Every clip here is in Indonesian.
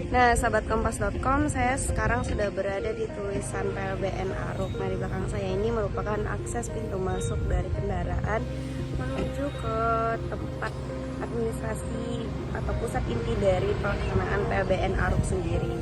Nah, sahabat kompas.com, saya sekarang sudah berada di tulisan PLBN Aruk. Nah, di belakang saya ini merupakan akses pintu masuk dari kendaraan menuju ke tempat administrasi atau pusat inti dari pelaksanaan PLBN Aruk sendiri.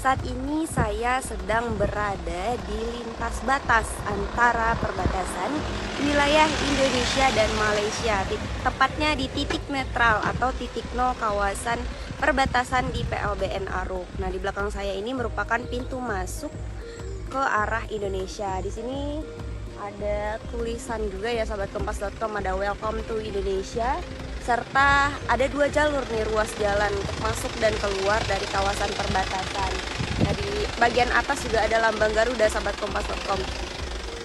Saat ini saya sedang berada di lintas batas antara perbatasan wilayah Indonesia dan Malaysia, tepatnya di titik netral atau titik nol kawasan perbatasan di PLBN Aruk. Nah, di belakang saya ini merupakan pintu masuk ke arah Indonesia. Di sini ada tulisan juga ya sahabat kompas.com, ada welcome to Indonesia, serta ada 2 jalur nih ruas jalan untuk masuk dan keluar dari kawasan perbatasan. Nah, di bagian atas juga ada lambang Garuda sahabat kompas.com.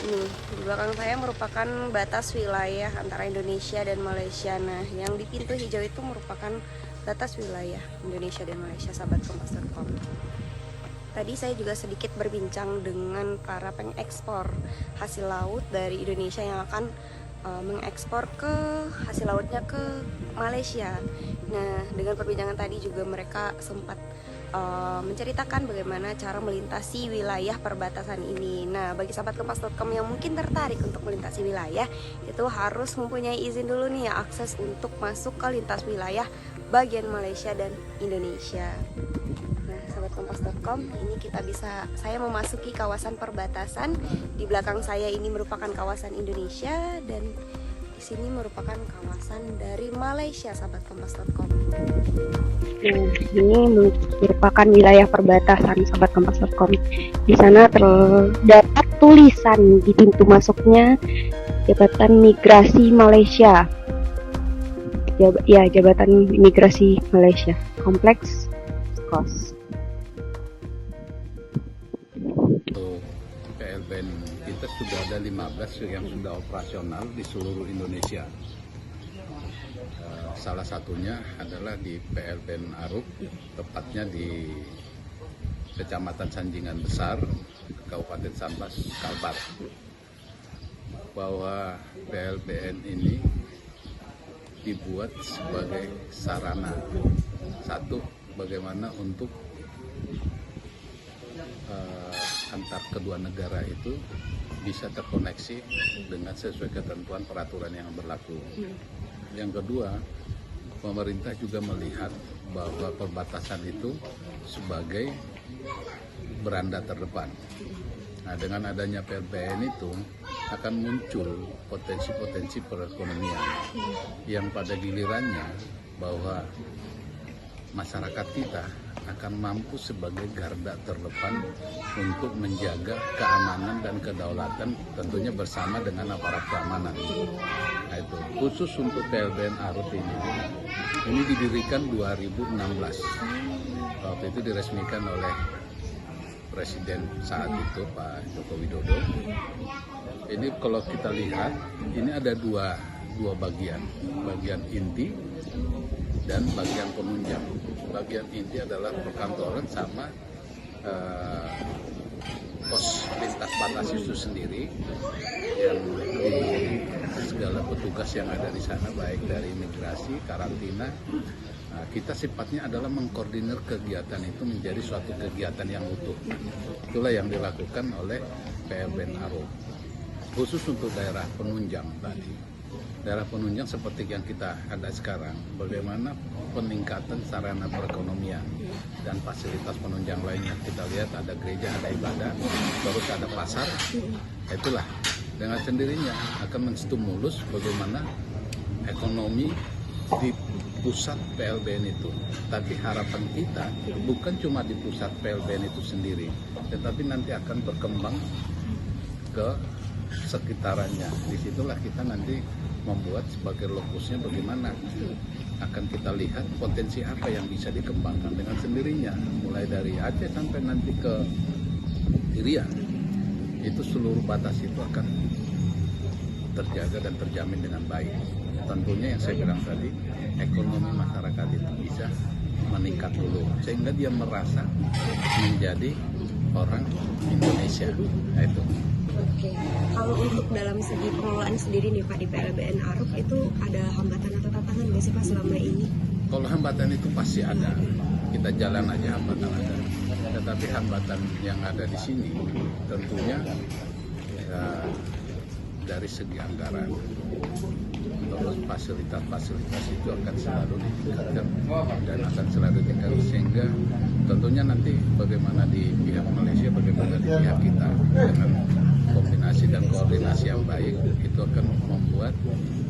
Nih, di belakang saya merupakan batas wilayah antara Indonesia dan Malaysia. Nah, yang di pintu hijau itu merupakan batas wilayah Indonesia dan Malaysia sahabat kompas.com. Tadi saya juga sedikit berbincang dengan para pengekspor hasil laut dari Indonesia yang akan mengekspor ke hasil lautnya ke Malaysia. Nah, dengan perbincangan tadi juga mereka sempat menceritakan bagaimana cara melintasi wilayah perbatasan ini. Nah, bagi sahabat kompas.com yang mungkin tertarik untuk melintasi wilayah, itu harus mempunyai izin dulu nih ya, akses untuk masuk ke lintas wilayah bagian Malaysia dan Indonesia. Nah, sahabat kompas.com, ini saya memasuki kawasan perbatasan. Di belakang saya ini merupakan kawasan Indonesia dan di sini merupakan kawasan dari Malaysia, sahabat kompas.com. Nah, ini merupakan wilayah perbatasan sahabat kompas.com. Di sana terdapat tulisan di pintu masuknya Jabatan Migrasi Malaysia. Jabatan Imigrasi Malaysia, Kompleks Kos. PLBN kita sudah ada 15 yang sudah operasional di seluruh Indonesia. Salah satunya adalah di PLBN Aruk, tepatnya di Kecamatan Sanjingan Besar, Kabupaten Sambas, Kalbar. Bahwa PLBN ini dibuat sebagai sarana, satu, bagaimana untuk antar kedua negara itu bisa terkoneksi dengan sesuai ketentuan peraturan yang berlaku. Yang kedua, pemerintah juga melihat bahwa perbatasan itu sebagai beranda terdepan. Nah, dengan adanya PLBN itu akan muncul potensi-potensi perekonomian yang pada gilirannya bahwa masyarakat kita akan mampu sebagai garda terdepan untuk menjaga keamanan dan kedaulatan, tentunya bersama dengan aparat keamanan. Nah, itu khusus untuk PLBN Aruk ini didirikan 2016. Waktu itu diresmikan oleh Presiden saat itu Pak Joko Widodo. Ini kalau kita lihat, ini ada dua bagian inti dan bagian penunjang. Bagian inti adalah perkantoran sama pos lintas batas itu sendiri, yang segala petugas yang ada di sana, baik dari imigrasi, karantina. Nah, kita sifatnya adalah mengkoordinir kegiatan itu menjadi suatu kegiatan yang utuh. Itulah yang dilakukan oleh PLBN Aruk. Khusus untuk daerah penunjang tadi. Daerah penunjang seperti yang kita ada sekarang, bagaimana peningkatan sarana perekonomian dan fasilitas penunjang lainnya. Kita lihat ada gereja, ada ibadah, terus ada pasar. Itulah dengan sendirinya akan menstimulus bagaimana ekonomi di pusat PLBN itu. Tapi harapan kita bukan cuma di pusat PLBN itu sendiri, tetapi nanti akan berkembang ke sekitarannya. Disitulah kita nanti membuat sebagai lokusnya bagaimana. Akan kita lihat potensi apa yang bisa dikembangkan dengan sendirinya, mulai dari Aceh sampai nanti ke Irian. Itu seluruh batas itu akan terjaga dan terjamin dengan baik. Tentunya yang saya bilang tadi, ekonomi masyarakat itu bisa meningkat dulu sehingga dia merasa menjadi orang Indonesia. Nah, itu. Oke, kalau untuk dalam segi pengelolaan sendiri nih Pak di PLBN Aruk itu ada hambatan atau tantangan nggak sih Pak selama ini? Kalau hambatan itu pasti ada, kita jalan aja hambatan ada. Tetapi hambatan yang ada di sini tentunya ya, dari segi anggaran, terus fasilitas itu akan selalu ditingkatkan dan akan selalu ditingkatkan, sehingga tentunya nanti bagaimana di pihak Malaysia, bagaimana di pihak kita dengan kombinasi dan koordinasi yang baik itu akan membuat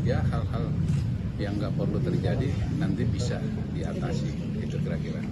ya hal-hal yang nggak perlu terjadi nanti bisa diatasi, itu kira-kira.